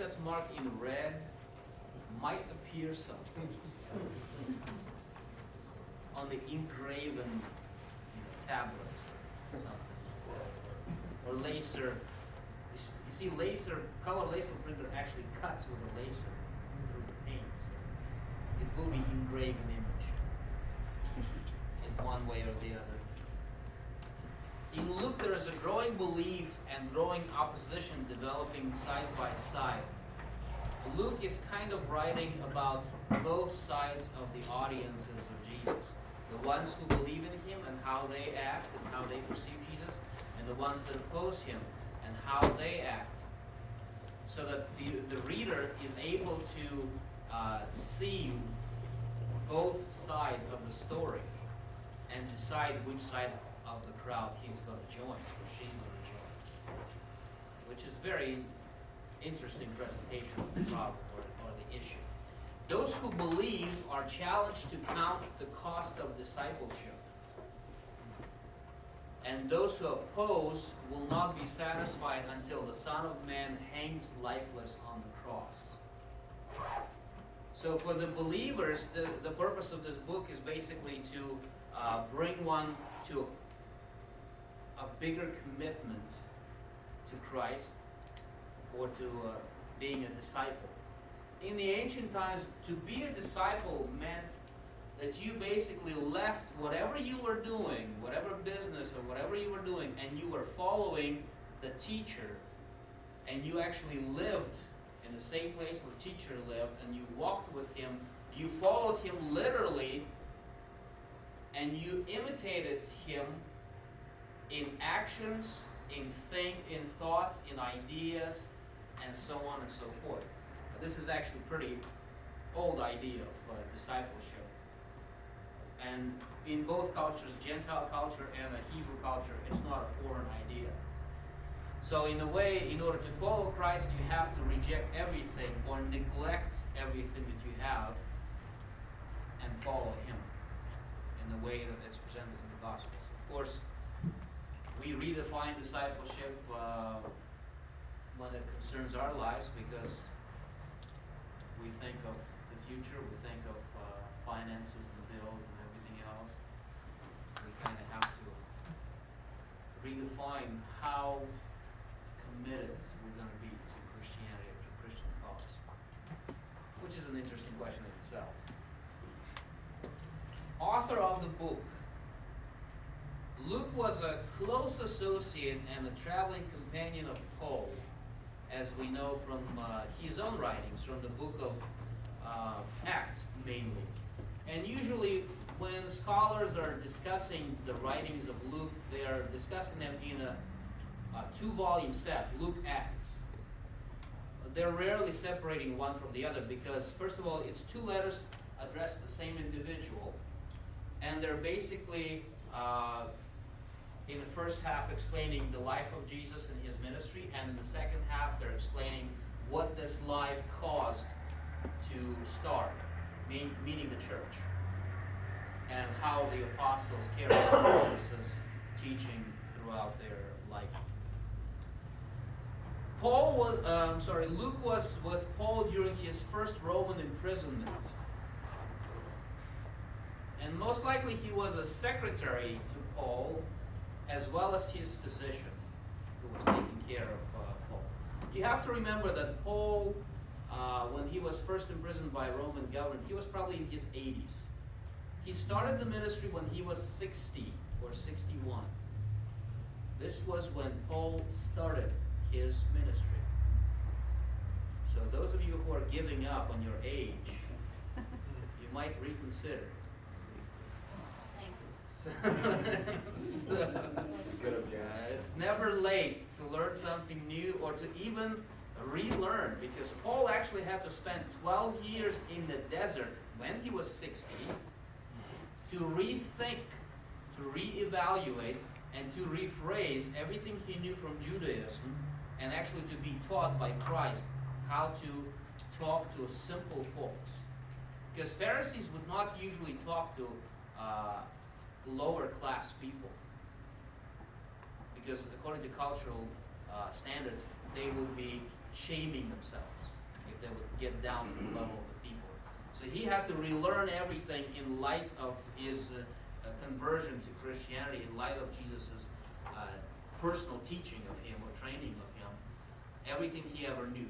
that's marked in red might appear sometimes on the engraven tablets or something. Or laser. You see, color laser printer actually cuts with a laser through the paint. So it will be engraved image in one way or the other. In Luke, there is a growing belief and growing opposition developing side by side. Luke is kind of writing about both sides of the audiences of Jesus. The ones who believe in him and how they act and how they perceive Jesus, and the ones that oppose him and how they act. So that the reader is able to see both sides of the story and decide which side of the crowd he's going to join or she's going to join, which is very interesting presentation of the problem or the issue. Those who believe are challenged to count the cost of discipleship, and those who oppose will not be satisfied until the Son of Man hangs lifeless on the cross. So for the believers, the purpose of this book is basically to bring one to a bigger commitment to Christ or to being a disciple. In the ancient times, to be a disciple meant that you basically left whatever you were doing, whatever business or whatever you were doing, and you were following the teacher, and you actually lived in the same place where the teacher lived, and you walked with him, you followed him literally, and you imitated him in actions, in thoughts, in ideas, and so on and so forth. This is actually a pretty old idea of discipleship. And in both cultures, Gentile culture and the Hebrew culture, it's not a foreign idea. So in a way, in order to follow Christ, you have to reject everything or neglect everything that you have and follow him in the way that it's presented in the Gospels. Of course, we redefine discipleship when it concerns our lives, because we think of the future, we think of finances and bills and everything else. We kind of have to redefine how committed we're going to be to Christianity or to Christian cause, which is an interesting question in itself. Author of the book. Luke was a close associate and a traveling companion of Paul, as we know from his own writings, from the book of Acts mainly. And usually when scholars are discussing the writings of Luke, they are discussing them in a two-volume set, Luke Acts. They're rarely separating one from the other because, first of all, it's two letters addressed to the same individual, and they're basically in the first half explaining the life of Jesus and his ministry, and in the second half they're explaining what this life caused to start, meaning the church, and how the apostles carried out Jesus' teaching throughout their life. Luke was with Paul during his first Roman imprisonment. And most likely he was a secretary to Paul, as well as his physician, who was taking care of Paul. You have to remember that Paul, when he was first imprisoned by Roman government, he was probably in his 80s. He started the ministry when he was 60 or 61. This was when Paul started his ministry. So those of you who are giving up on your age, you might reconsider. It's never late to learn something new or to even relearn, because Paul actually had to spend 12 years in the desert when he was 60 to rethink, to reevaluate, and to rephrase everything he knew from Judaism, and actually to be taught by Christ how to talk to simple folks. Because Pharisees would not usually talk to lower class people, because according to cultural standards, they would be shaming themselves. if they would get down to the level of the people. So he had to relearn everything in light of his conversion to Christianity, in light of Jesus' personal teaching of him or training of him, everything he ever knew.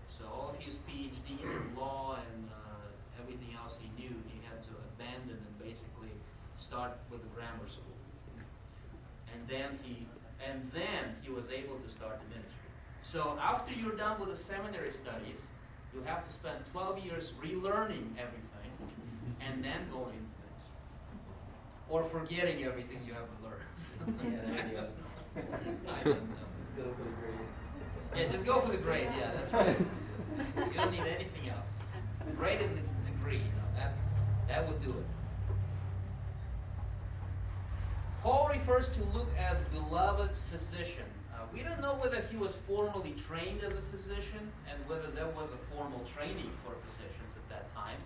So all of his PhDs in law and everything else he knew, he had to abandon and basically start with the grammar school. And then he was able to start the ministry. So after you're done with the seminary studies, you'll have to spend 12 years relearning everything and then going into ministry. Or forgetting everything you have learned. I don't know. Just go for the grade. Yeah, just go for the grade. Yeah, that's right. You don't need anything else. Grade and the degree. That would do it. Paul refers to Luke as beloved physician. We don't know whether he was formally trained as a physician and whether there was a formal training for physicians at that time.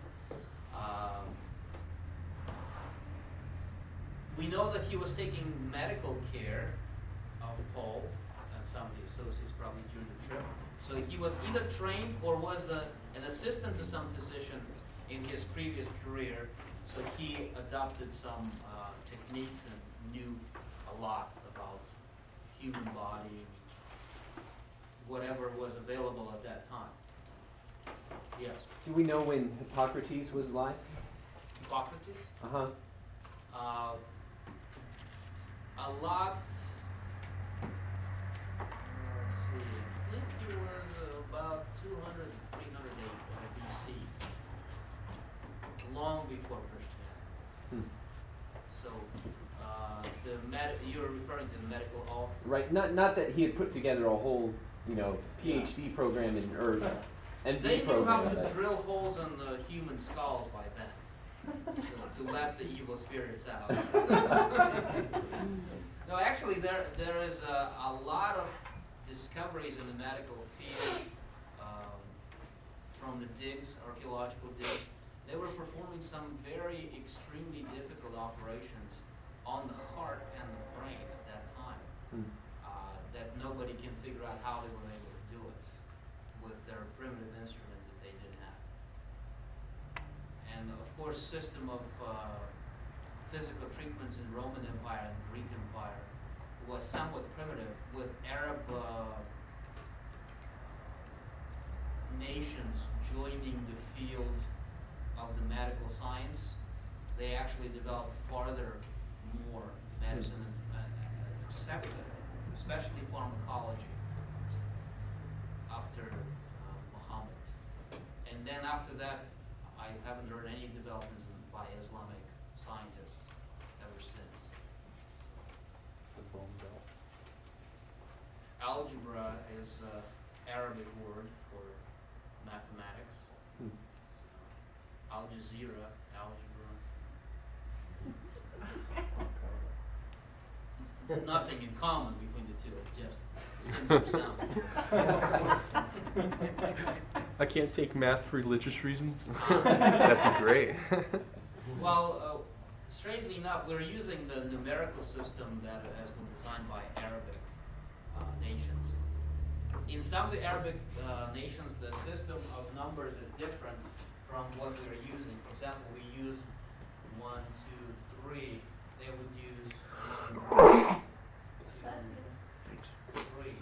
We know that he was taking medical care of Paul and some of the associates probably during the trip. So he was either trained or was an assistant to some physician in his previous career. So he adopted some techniques and knew a lot about human body, whatever was available at that time. Yes? Do we know when Hippocrates was alive? Hippocrates? Uh-huh. A lot, let's see, I think he was about 200 to 300 BC, long before Christianity. So, you're referring to the medical hall? Right, not that he had put together a whole, PhD program or MD They knew program. how to drill holes in the human skulls by then. So, to let the evil spirits out. No, actually, there is a lot of discoveries in the medical field from the digs, archaeological digs. They were performing some very extremely difficult operations on the heart and the brain at that time that nobody can figure out how they were able to do it with their primitive instruments that they didn't have. And of course, system of physical treatments in Roman Empire and Greek Empire was somewhat primitive, with Arab nations joining the field of the medical science. They actually developed farther more medicine and accepted, especially pharmacology, after Muhammad. And then after that, I haven't heard any developments by Islamic scientists ever since. The bone belt. Algebra is an Arabic word for mathematics. Al Jazeera, algebra. Nothing in common between the two, it's just similar sound. I can't take math for religious reasons. That'd be great. Well, strangely enough, we're using the numerical system that has been designed by Arabic nations. In some of the Arabic nations, the system of numbers is different from what we're using. For example, we use 1, 2, 3. They would use 1, 2, 3.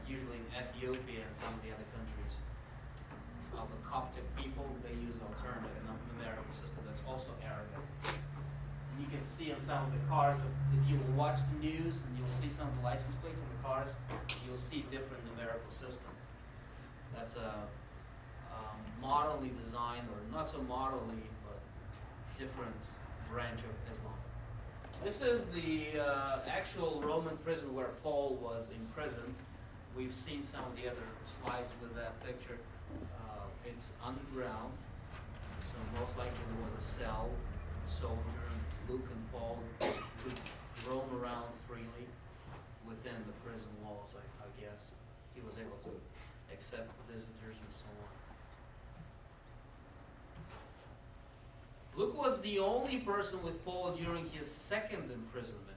Usually in Ethiopia and some of the other countries of the Coptic people, they use alternative numerical system that's also Arabic. And you can see in some of the cars, if you will watch the news and you'll see some of the license plates on the cars, you'll see different numerical system. That's a moderately designed, or not so moderately, but different branch of Islam. This is the actual Roman prison where Paul was imprisoned. We've seen some of the other slides with that picture. It's underground, so most likely there was a cell, soldier, Luke and Paul could roam around freely within the prison walls, I guess. He was able to accept visitors and so on. Luke was the only person with Paul during his second imprisonment.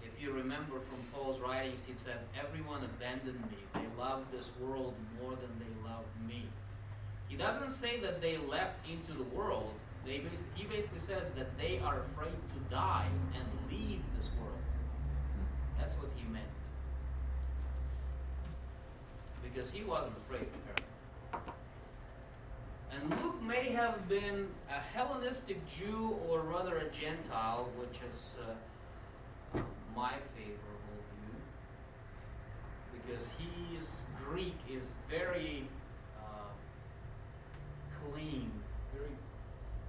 If if you remember from Paul's writings, he said, everyone abandoned me. They loved this world more than they loved me. He doesn't say that they left into the world. He basically says that they are afraid to die and leave this world. That's what he meant. Because he wasn't afraid, apparently. And Luke may have been a Hellenistic Jew or rather a Gentile, which is my favorable view. Because his Greek is very clean,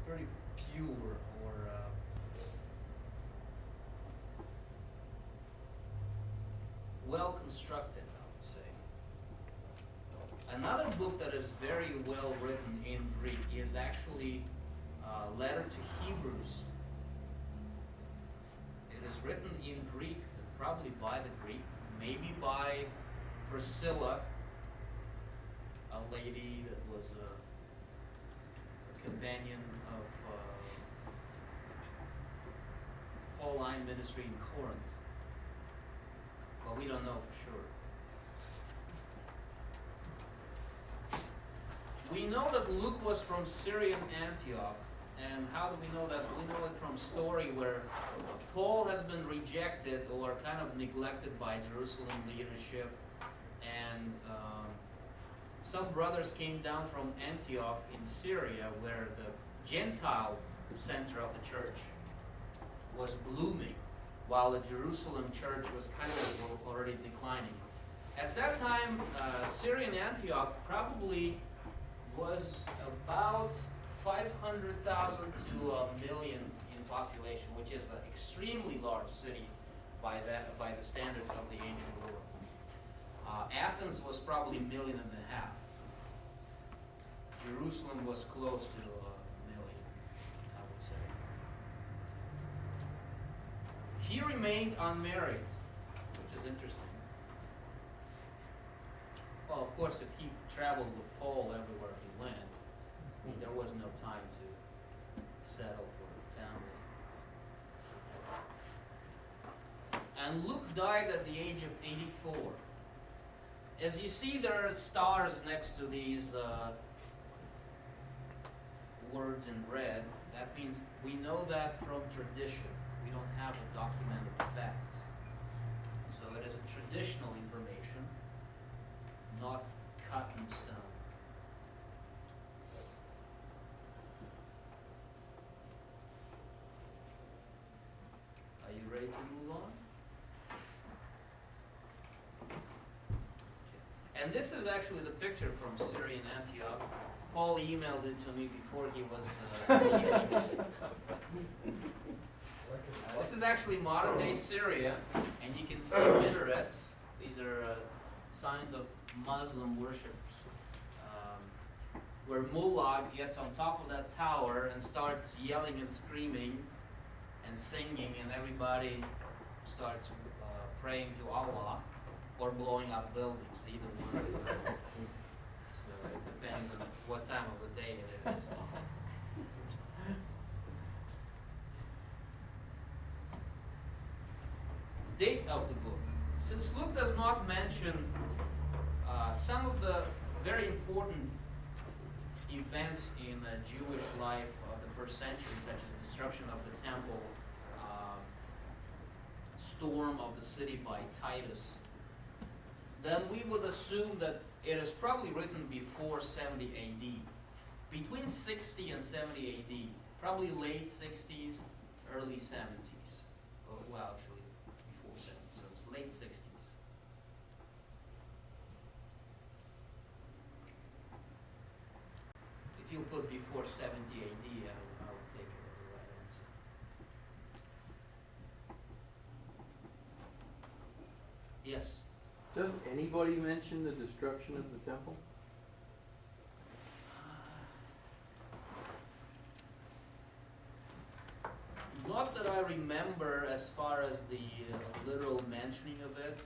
very pure, or well constructed, I would say. Another book that is very well written in Greek is actually a letter to Hebrews. It is written in Greek, probably by the Greek, maybe by Priscilla, a lady that was a companion of Pauline ministry in Corinth. But we don't know for sure. We know that Luke was from Syrian Antioch. And how do we know that? We know it from story where Paul has been rejected or kind of neglected by Jerusalem leadership. And some brothers came down from Antioch in Syria, where the Gentile center of the church was blooming, while the Jerusalem church was kind of already declining. At that time, Syrian Antioch probably was about 500,000 to a million in population, which is an extremely large city by the standards of the ancient world. Athens was probably 1.5 million. Jerusalem was close to 1 million, I would say. He remained unmarried, which is interesting. Well, of course, if he traveled with Paul everywhere he went, there was no time to settle for a family. And Luke died at the age of 84. As you see, there are stars next to these words in red. That means we know that from tradition. We don't have a documented fact. So it is a traditional information, not cut in stone. Are you ready to move on? Okay. And this is actually the picture from Syrian Antioch. Paul emailed it to me before he was leaving. This is actually modern day Syria, and you can see minarets. These are signs of Muslim worship, where mullah gets on top of that tower and starts yelling and screaming and singing, and everybody starts praying to Allah or blowing up buildings, either one. So it depends on what time of the day it is. Date of the book. Since Luke does not mention some of the very important events in Jewish life of the first century, such as destruction of the temple, storm of the city by Titus, then we would assume that it is probably written before 70 AD. Between 60 and 70 AD, probably late 60s, early 70s. Well, actually, before 70, so it's late 60s. If you put before 70 AD, I would take it as the right answer. Yes? Does anybody mention the destruction of the temple? Not that I remember as far as the literal mentioning of it.